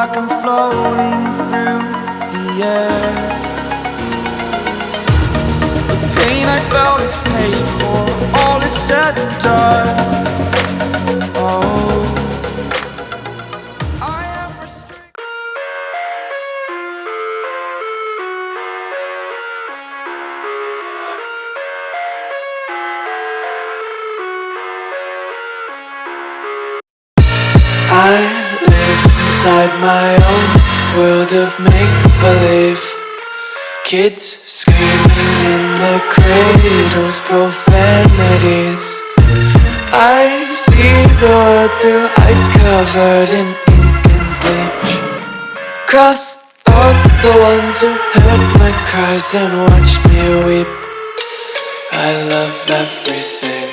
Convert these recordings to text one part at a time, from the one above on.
like I'm floating through the air. The pain I felt is paid for, all is said and done. Oh, I am restricted. I live inside my own world of make-believe. Kids screaming in the cradles, profanities. I see the world through ice covered in ink and bleach. Cross out the ones who heard my cries and watched me weep. I love everything.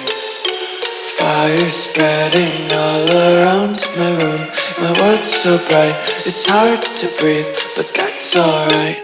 Fire spreading all around my room. My world's so bright, it's hard to breathe, but that's alright.